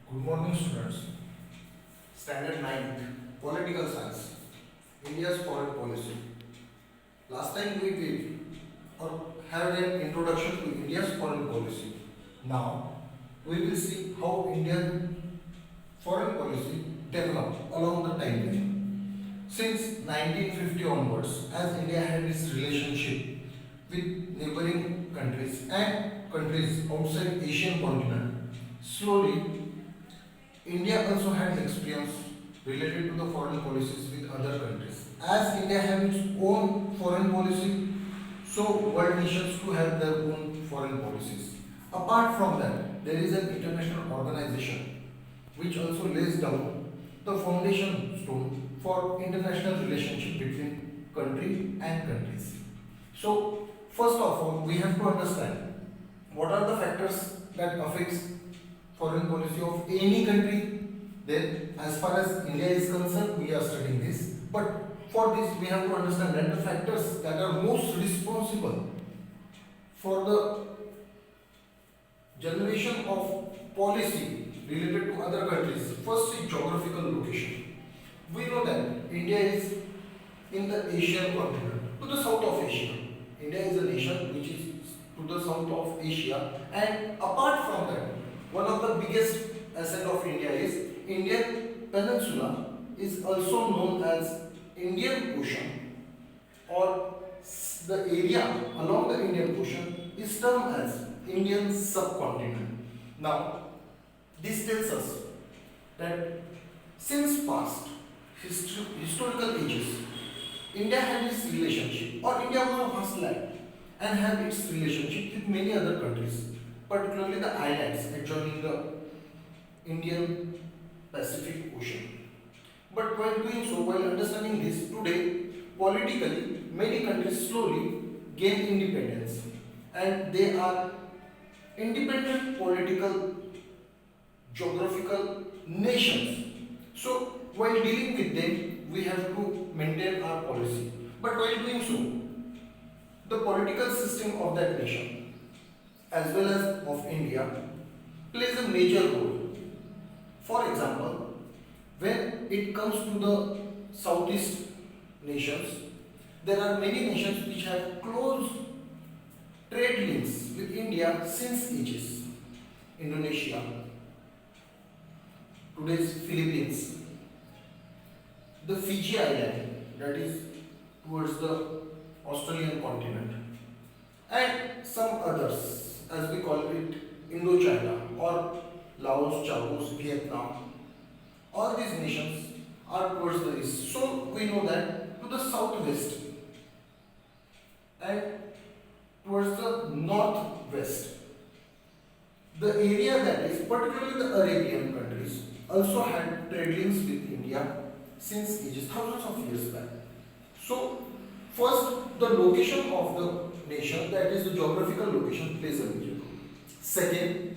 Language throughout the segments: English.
Good morning, students. Standard 9th, Political Science, India's Foreign Policy. Last time we did or had an introduction to India's foreign policy. Now we will see how Indian foreign policy developed along the timeline. Since 1950 onwards, as India had its relationship with neighboring countries and countries outside Asian continent, slowly India also had experience related to the foreign policies with other countries. As India has its own foreign policy, so world nations too have their own foreign policies. Apart from that, there is an international organization which also lays down the foundation stone for international relationship between country and countries. So, first of all, we have to understand what are the factors that affects foreign policy of any country. Then, as far as India is concerned, we are studying this. But for this, we have to understand that the factors that are most responsible for the generation of policy related to other countries. First is geographical location. We know that India is in the Asian continent, to the south of Asia. India is a nation which is to the south of Asia, and apart from that, one of the biggest asset of India is Indian Peninsula is also known as Indian Ocean, or the area along the Indian Ocean is termed as Indian subcontinent. Now, this tells us that since past historical ages, India had its relationship, or India was a vast land and had its relationship with many other countries, particularly the islands adjoining the Indian Pacific Ocean. But while doing so, while understanding this, today politically many countries slowly gain independence and they are independent political geographical nations. So while dealing with them, we have to maintain our policy. But while doing so, the political system of that nation as well as of India plays a major role. For example, when it comes to the Southeast nations, there are many nations which have close trade links with India since ages. Indonesia, today's Philippines, the Fiji Island, that is towards the Australian continent, and some others, as we call it Indochina or Laos, Chagos, Vietnam. All these nations are towards the east. So we know that to the southwest and towards the northwest, the area that is particularly the Arabian countries also had trade links with India since ages, thousands of years back. So first, the location of the nation, that is the geographical location, plays a major role. Second,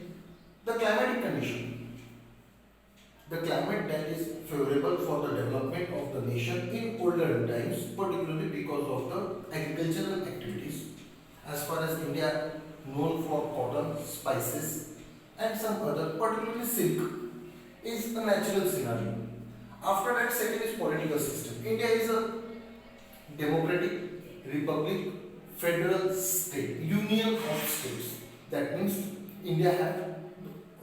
the climatic condition. The climate that is favorable for the development of the nation in older times, particularly because of the agricultural activities. As far as India known for cotton, spices, and some other, particularly silk, is a natural scenario. After that, second is political system. India is a democratic republic, federal state, union of states. That means India has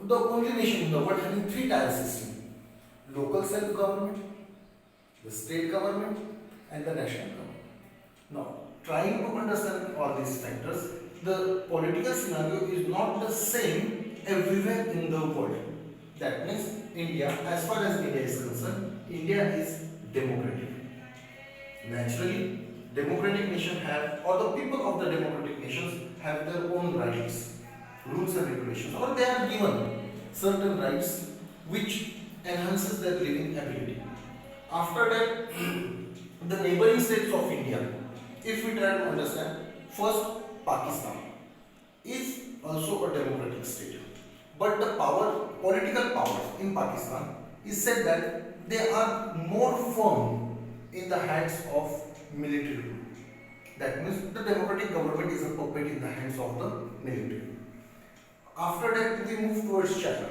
the only nation in the world having three-tier system: local self-government, the state government, and the national government. Now, trying to understand all these factors, the political scenario is not the same everywhere in the world. That means India, as far as India is concerned, India is democratic. Naturally, democratic nations have, or the people of the democratic nations have their own rights, rules and regulations, or they are given certain rights which enhances their living ability. After that, the neighboring states of India, if we try to understand, first Pakistan is also a democratic state, but the political power in Pakistan is said that they are more firm in the hands of military rule. That means the democratic government is a puppet in the hands of the military. After that, we move towards China.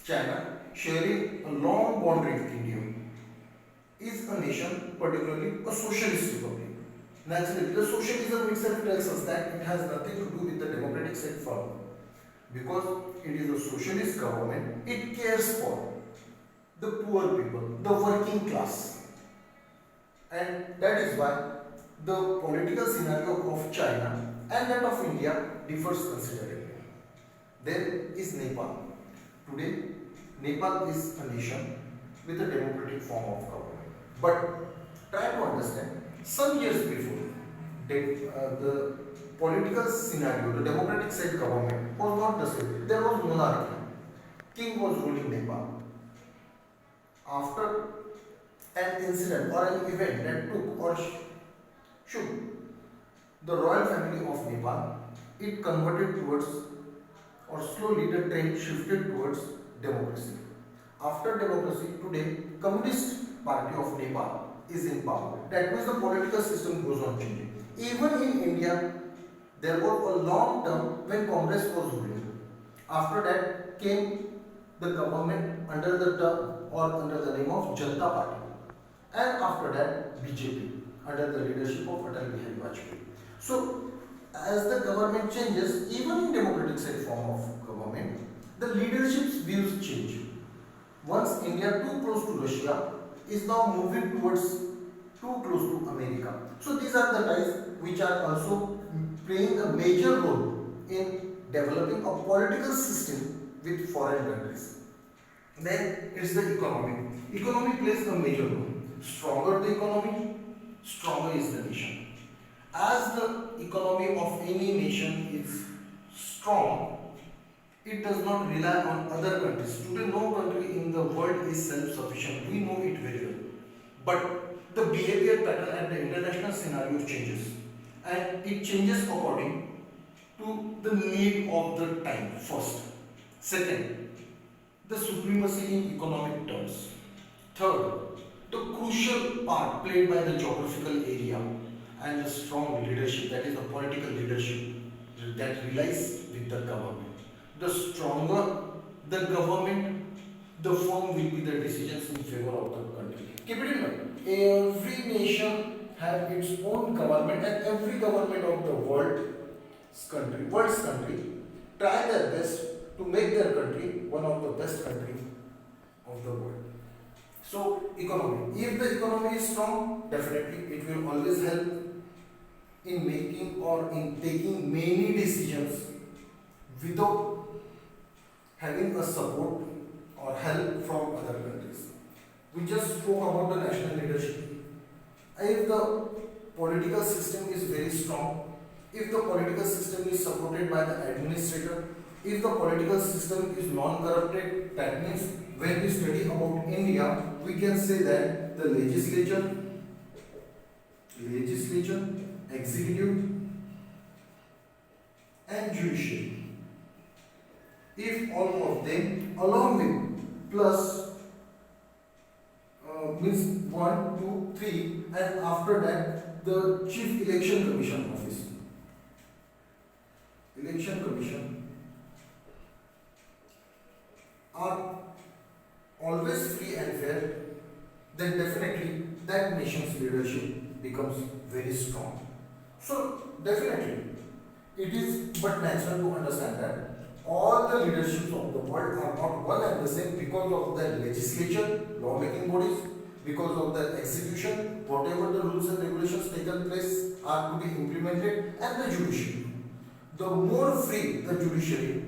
China, sharing a long boundary with India, is a nation, particularly a socialist republic. Naturally, the socialism itself tells us that it has nothing to do with the democratic set form. Because it is a socialist government, it cares for the poor people, the working class. And that is why the political scenario of China and that of India differs considerably. Then is Nepal. Today, Nepal is a nation with a democratic form of government. But try to understand, some years before, the political scenario, the democratic set government was not the same. There was monarchy. King was ruling Nepal. After an incident or an event that took or shook the royal family of Nepal, it converted towards, or slowly the trend shifted towards democracy. After democracy, today, Communist Party of Nepal is in power. That means the political system goes on changing. Even in India, there was a long term when Congress was ruling. After that came the government under the term or under the name of Janata Party. And after that, BJP under the leadership of Atal Bihari Vajpayee. So, as the government changes, even in democratic set form of government, the leadership's views change. Once India too close to Russia is now moving towards too close to America. So these are the ties which are also playing a major role in developing a political system with foreign countries. Then it's the economy. Economy plays a major role. Stronger the economy, stronger is the nation. As the economy of any nation is strong, it does not rely on other countries. Today, no country in the world is self-sufficient. We know it very well. But the behavior pattern and the international scenario changes. And it changes according to the need of the time, first. Second, the supremacy in economic terms. Third, the crucial part played by the geographical area and the strong leadership, that is the political leadership that relies with the government. The stronger the government, the firm will be the decisions in favor of the country. Keep it in mind. Every nation has its own government, and every government of the world's country, try their best to make their country one of the best countries of the world. So, economy. If the economy is strong, definitely it will always help in making or in taking many decisions without having a support or help from other countries. We just spoke about the national leadership. If the political system is very strong, if the political system is supported by the administrator, if the political system is non-corrupted, that means when we study about India, we can say that the legislature, executive and judiciary, if all of them along with plus means 1, 2, 3, and after that the Chief Election Commission office. Election Commission are always free and fair, then definitely that nation's leadership becomes very strong. So definitely it is but natural to understand that all the leaderships of the world are not one and the same because of the legislature, lawmaking bodies, because of the execution, whatever the rules and regulations taken place are to be implemented, and the judiciary. The more free the judiciary,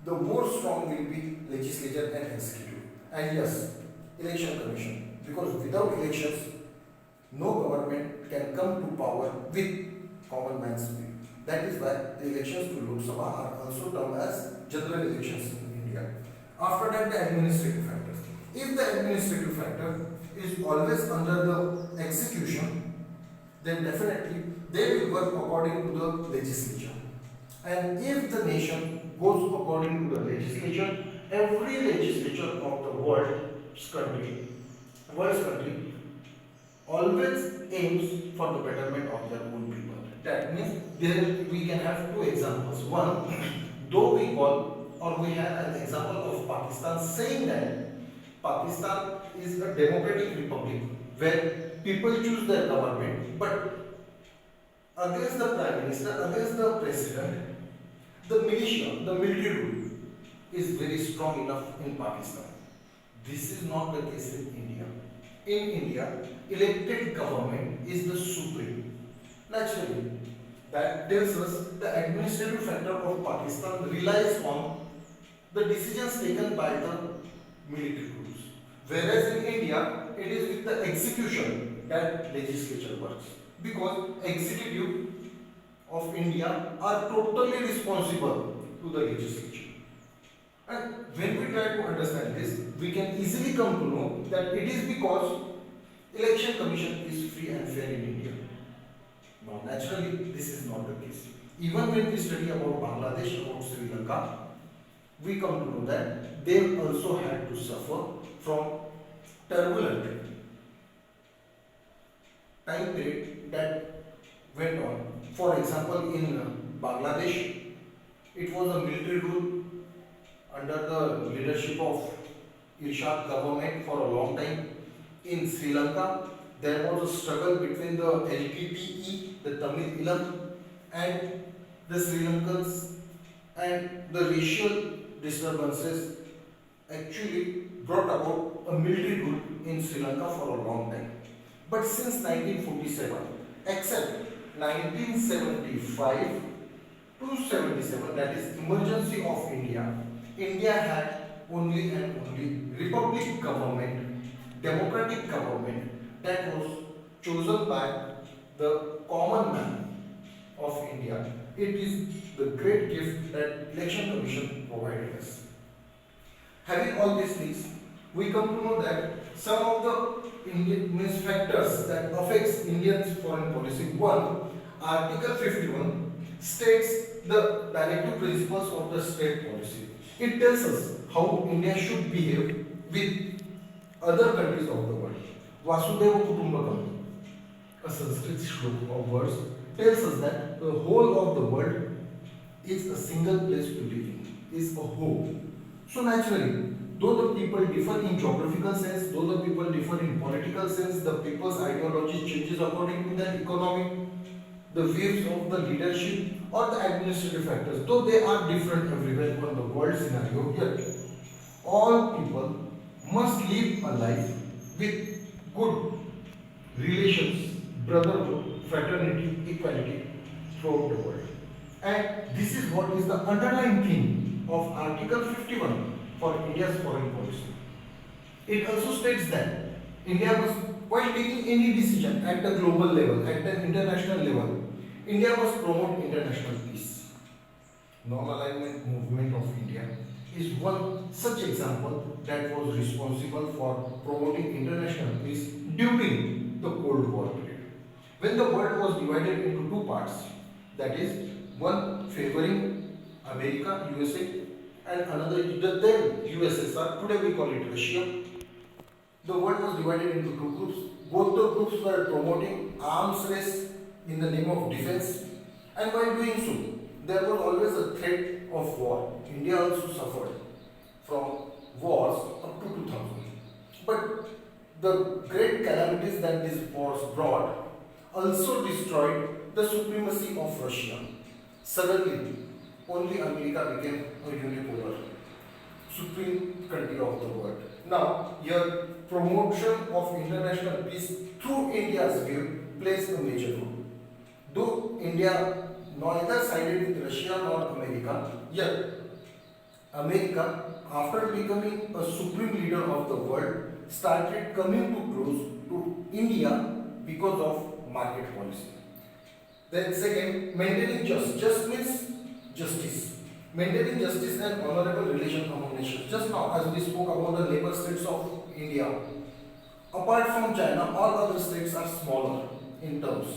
the more strong will be legislature and executive. And yes, election commission, because without elections, no government can come to power with common man's will. That is why the elections to Lok Sabha are also termed as general elections in India. After that, the administrative factor. If the administrative factor is always under the execution, then definitely they will work according to the legislature. And if the nation goes according to the legislature, every legislature of the world's country always aims for the betterment of their own people. That means there we can have two examples. One, though we call or we have an example of Pakistan saying that Pakistan is a democratic republic where people choose their government, but against the prime minister, against the president, the militia, the military rule is very strong enough in Pakistan. This is not the case in India. In India, elected government is the supreme. Naturally, that tells us the administrative factor of Pakistan relies on the decisions taken by the military rules. Whereas in India, it is with the execution that legislature works. Because executive of India are totally responsible to the legislature. And when we try to understand this, we can easily come to know that it is because election commission is free and fair in India. Now, naturally, this is not the case. Even when we study about Bangladesh, about Sri Lanka, we come to know that they also had to suffer from turbulent time period that went on. For example, in Bangladesh, it was a military rule under the leadership of Irshad government for a long time. In Sri Lanka, there was a struggle between the LTTE, the Tamil Eelam, and the Sri Lankans, and the racial disturbances actually brought about a military rule in Sri Lanka for a long time. But since 1947, except 1975 to 77, that is emergency of India, India had only and only republic government, democratic government that was chosen by the common man of India. It is the great gift that Election Commission provided us. Having all these things, we come to know that some of the Indian factors that affects Indians foreign policy. One, Article 51 states the directive principles of the state policy. It tells us how India should behave with other countries of the world. Vasudhaiva Kutumbakam, a Sanskrit shloka of words, tells us that the whole of the world is a single place to live in, is a whole. So naturally, though the people differ in geographical sense, though the people differ in political sense, the people's ideology changes according to their economic, the views of the leadership or the administrative factors, though they are different everywhere on the world scenario, yet all people must live a life with good relations, brotherhood, fraternity, equality throughout the world. And this is what is the underlying theme of Article 51 for India's foreign policy. It also states that India must, while taking any decision at the global level, at the international level, India must promote international peace. Non-alignment movement of India is one such example that was responsible for promoting international peace during the Cold War period. When the world was divided into two parts, that is, one favoring America, USA, and another then USSR, today we call it Russia. The world was divided into two groups. Both the groups were promoting arms race in the name of defense, and while doing so, there was always a threat of war. India also suffered from wars up to 2000. But the great calamities that these wars brought also destroyed the supremacy of Russia. Suddenly, only America became a unipolar supreme country of the world. Now, here promotion of international peace through India's view plays a major role. Though India neither sided with Russia nor America, yet America, after becoming a supreme leader of the world, started coming too close to India because of market policy. Then second, maintaining just means justice. Maintaining justice and honorable relation among nations. Just now, as we spoke about the neighbor states of India, apart from China, all other states are smaller in terms.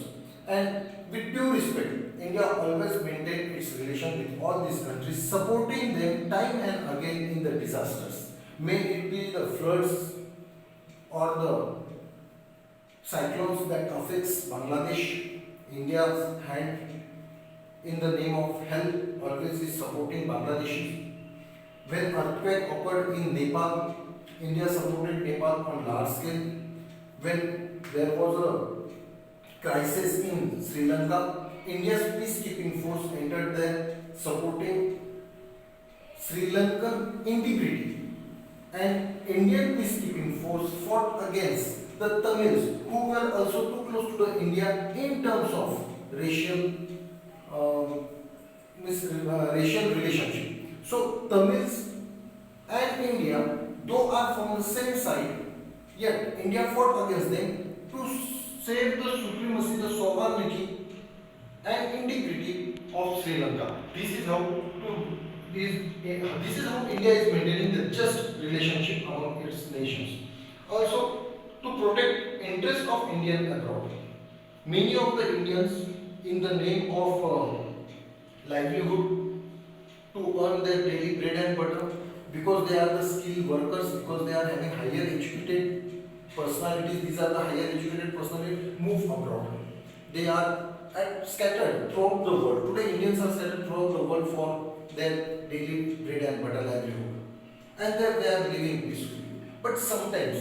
And with due respect, India always maintained its relation with all these countries, supporting them time and again in the disasters. May it be the floods or the cyclones that affects Bangladesh, India's hand in the name of help always is supporting Bangladeshis. When earthquake occurred in Nepal, India supported Nepal on large scale. When there was a crisis in Sri Lanka, India's peacekeeping force entered there, supporting Sri Lankan integrity. And Indian peacekeeping force fought against the Tamils, who were also too close to the India in terms of racial um, racial relationship. So Tamils and India, though are from the same side, yet India fought against them to save the supremacy, the sovereignty and integrity of Sri Lanka. This is how India is maintaining the just relationship among its nations. Also, to protect interest of Indian abroad. Many of the Indians, in the name of livelihood, to earn their daily bread and butter, because they are the skilled workers, because they are having higher educated personalities, these are the higher educated personalities, move abroad. They are scattered throughout the world. Today Indians are scattered throughout the world for their daily bread and butter livelihood. And there they are living peacefully. But sometimes,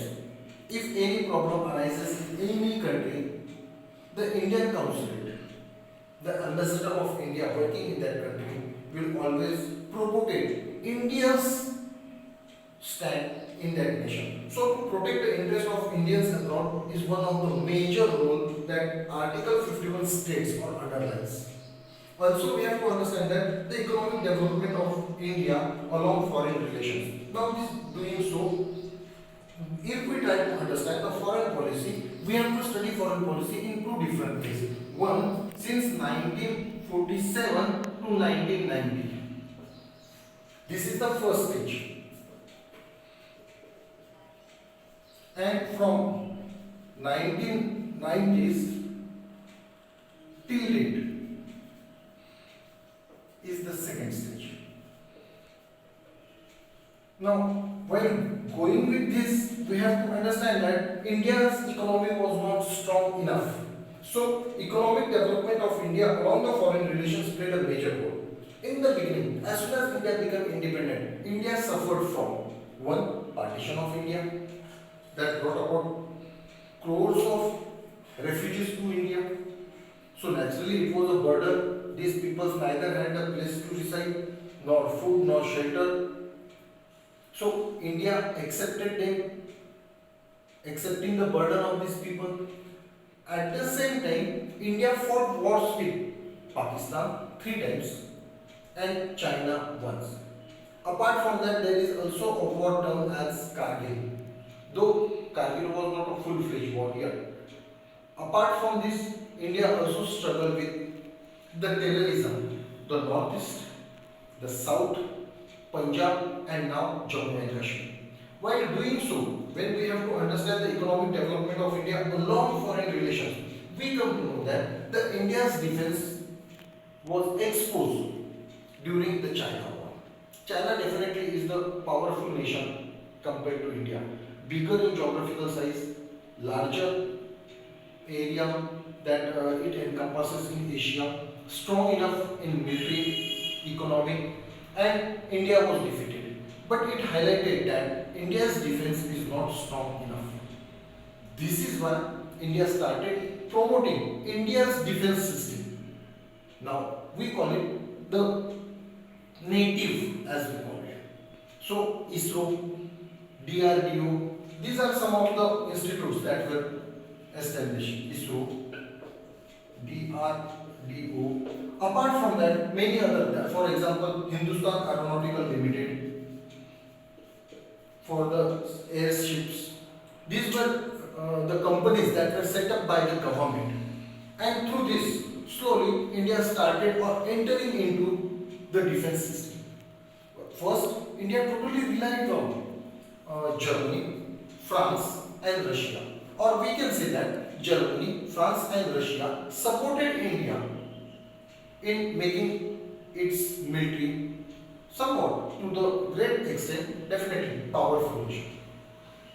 if any problem arises in any country, the Indian consulate, the ambassador of India working in that country, will always propagate India's stand in that nation. So to protect the interest of Indians abroad is one of the major role that Article 51 states or underlines. Also, we have to understand that the economic development of India along foreign relations. Now, this doing so, if we try to understand the foreign policy, we have to study foreign policy in two different ways. One, since 1947 to 1990. This is the first stage. And from 1990s till date is the second stage. Now, while going with this, we have to understand that India's economy was not strong enough. So, economic development of India along the foreign relations played a major role. In the beginning, as soon as India became independent, India suffered from one, partition of India that brought about crores of refugees to India. So naturally it was a burden. These people neither had a place to reside, nor food, nor shelter. So India accepted them, accepting the burden of these people. At the same time, India fought wars with Pakistan 3 times and China once. Apart from that, there is also a war term as Kargil. Though Kargil was not a full-fledged war yet. Apart from this, India also struggled with the terrorism, the northeast, the south, Punjab, and now Jammu and Kashmir. While doing so, when we have to understand the economic development of India along foreign relations, we come to know that the India's defense was exposed during the China war. China definitely is the powerful nation compared to India. Bigger in geographical size, larger area that it encompasses in Asia, strong enough in military, economic, and India was defeated. But it highlighted that India's defense is not strong enough. This is why India started promoting India's defense system. Now we call it the native, as we call it. So ISRO, DRDO, these are some of the institutes that were established. ISRO, DRDO. Apart from that, many other, for example, Hindustan Aeronautical Limited for the airships. These were the companies that were set up by the government. And through this, slowly India started entering into the defense system. First, India totally relied on Germany, France, and Russia. Or we can say that Germany, France, and Russia supported India in making its military somewhat to the great extent, definitely powerful nation.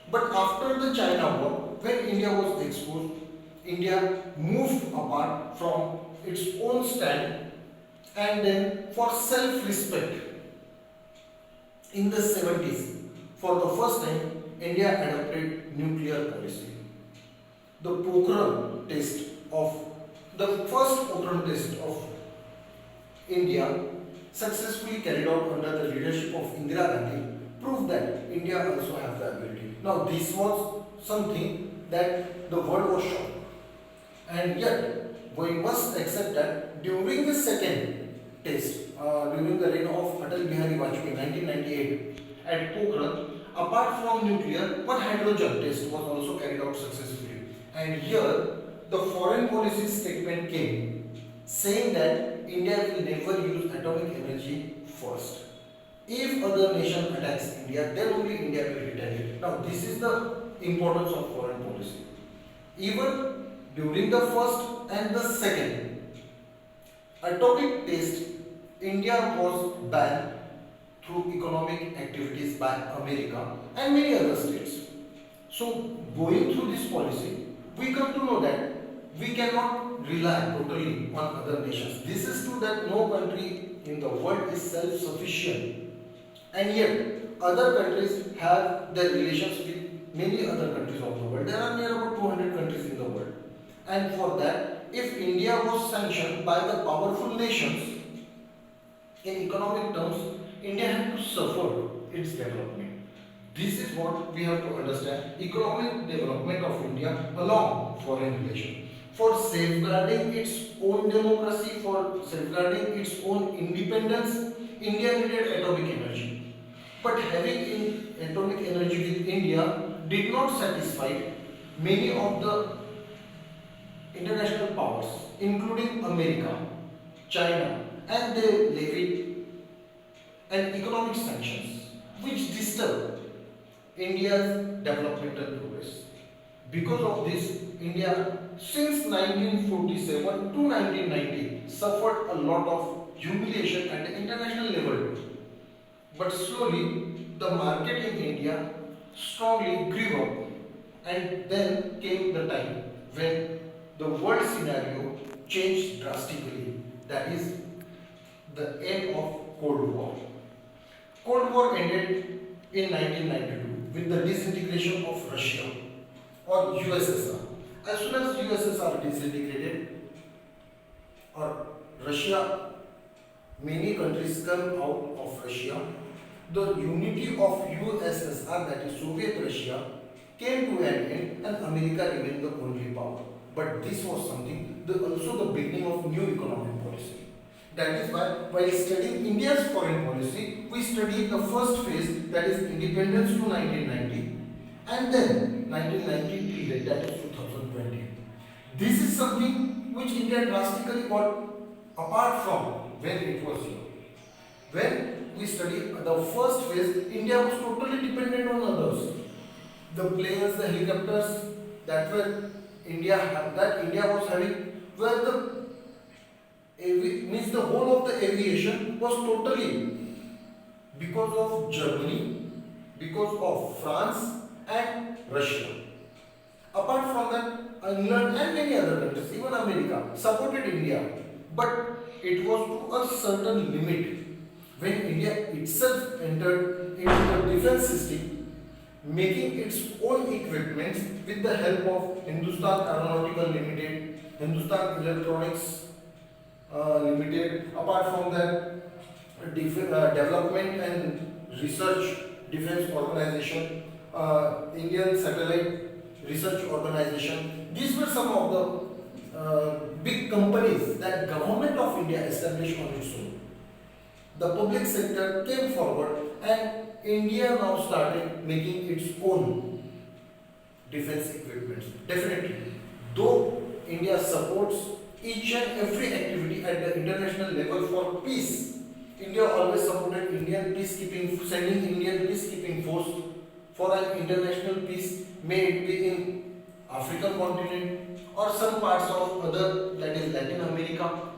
But after the China war, when India was exposed, India moved apart from its own stand, and then for self-respect, In the 70s, for the first time, India adopted nuclear policy. The Pokhran test of the first Pokhran test of India, successfully carried out under the leadership of Indira Gandhi, proved that India also has the ability. Now, this was something that the world was shocked, and yet we must accept that during the second test, during the reign of Atal Bihari Vajpayee, 1998, at Pokhran, apart from nuclear, one hydrogen test was also carried out successfully. And here, the foreign policy statement came saying that India will never use atomic energy first. If other nation attacks India, then only India will retaliate. Now, this is the importance of foreign policy. Even during the first and the second atomic test, India was banned through economic activities by America and many other states. So, going through this policy, we come to know that we cannot rely totally on other nations. This is true that no country in the world is self-sufficient, and yet other countries have their relations with many other countries of the world. There are near about 200 countries in the world, and for that, if India was sanctioned by the powerful nations in economic terms, India had to suffer its development. This is what we have to understand: economic development of India along foreign relations. For safeguarding its own democracy, for safeguarding its own independence, India needed atomic energy. But having atomic energy with India did not satisfy many of the international powers, including America, China, and they levied an economic sanctions which disturbed India's developmental progress. Because of this, India since 1947 to 1990 suffered a lot of humiliation at the international level. But slowly, the market in India strongly grew up, and then came the time when the world scenario changed drastically. That is the end of Cold War. Cold War ended in 1992 with the disintegration of Russia or USSR. As soon as USSR disintegrated or Russia, many countries come out of Russia, the unity of USSR, that is Soviet Russia, came to an end and America remained the only power. But this was something, also the beginning of new economic policy. That is why, while studying India's foreign policy, we studied the first phase, that is independence to 1990, and then 1990 till date, that is 2020. This is something which India drastically got apart from when it was here. When we study the first phase, India was totally dependent on others. The planes, the helicopters that India was having, were means the whole of the aviation was totally because of Germany, because of France and Russia. Apart from that, England and many other countries, even America, supported India. But it was to a certain limit. When India itself entered into the defense system, making its own equipment with the help of Hindustan Aeronautical Limited, Hindustan Electronics Limited, apart from that, development and research defense organization, Indian Satellite Research Organization. These were some of the big companies that government of India established on its own. The public sector came forward and India now started making its own defense equipment. Definitely, though India supports each and every activity at the international level for peace, India always supported Indian peacekeeping, sending Indian peacekeeping force for an international peace, may it be in African continent or some parts of other, that is Latin America.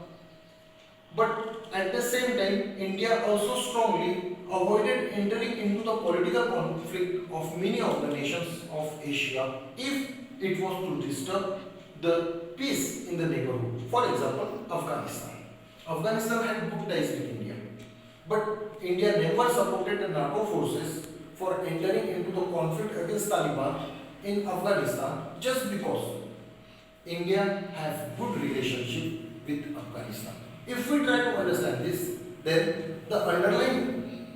But at the same time, India also strongly avoided entering into the political conflict of many of the nations of Asia if it was to disturb the peace in the neighborhood. For example, Afghanistan. Afghanistan had good ties with India. But India never supported the NATO forces for entering into the conflict against Taliban in Afghanistan just because India has good relationship with Afghanistan. If we try to understand this, then the underlying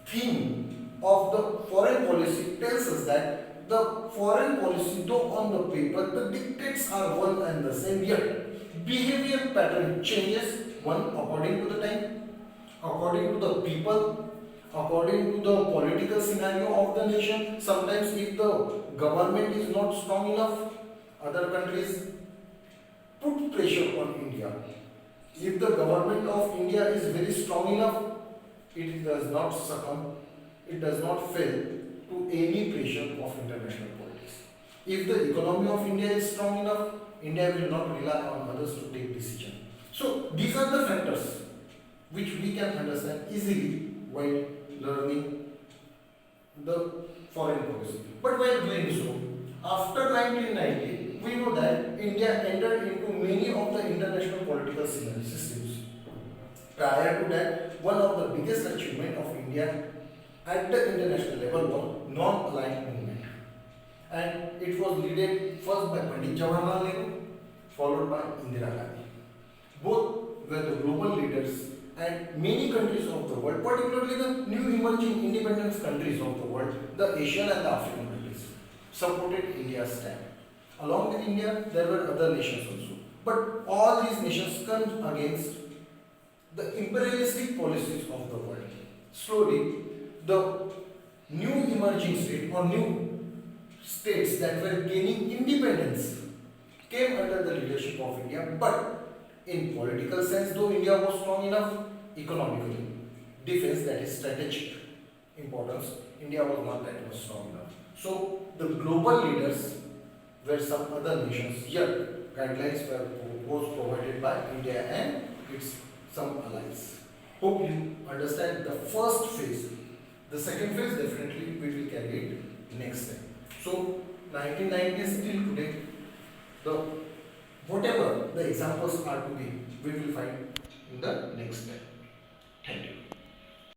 theme of the foreign policy tells us that the foreign policy, though on the paper, the dictates are one and the same, yet behavior pattern changes one according to the time, according to the people, according to the political scenario of the nation. Sometimes if the government is not strong enough, other countries put pressure on India. If the government of India is very strong enough, it does not succumb, it does not fail to any pressure of international politics. If the economy of India is strong enough, India will not rely on others to take decision. So these are the factors which we can understand easily while learning the foreign policy. But while doing so, after 1990, we know that India entered into many of the international political systems. Prior to that, one of the biggest achievements of India at the international level was non-aligned movement. And it was led first by Pandit Jawaharlal Nehru, followed by Indira Gandhi. Both were the global leaders, and many countries of the world, particularly the new emerging independence countries of the world, the Asian and the African countries, supported India's stand. Along with India, there were other nations also. But all these nations come against the imperialistic policies of the world. Slowly, the new emerging state or new states that were gaining independence came under the leadership of India. But in political sense, though India was strong enough, economically, defense, that is strategic importance, India was not that much strong enough. So the global leaders were some other nations, yet guidelines was provided by India and its some allies. Hope you understand the first phase. The second phase definitely we will carry it next time. So 1990s till today, the whatever the examples are to be, we will find in the next time. Thank you.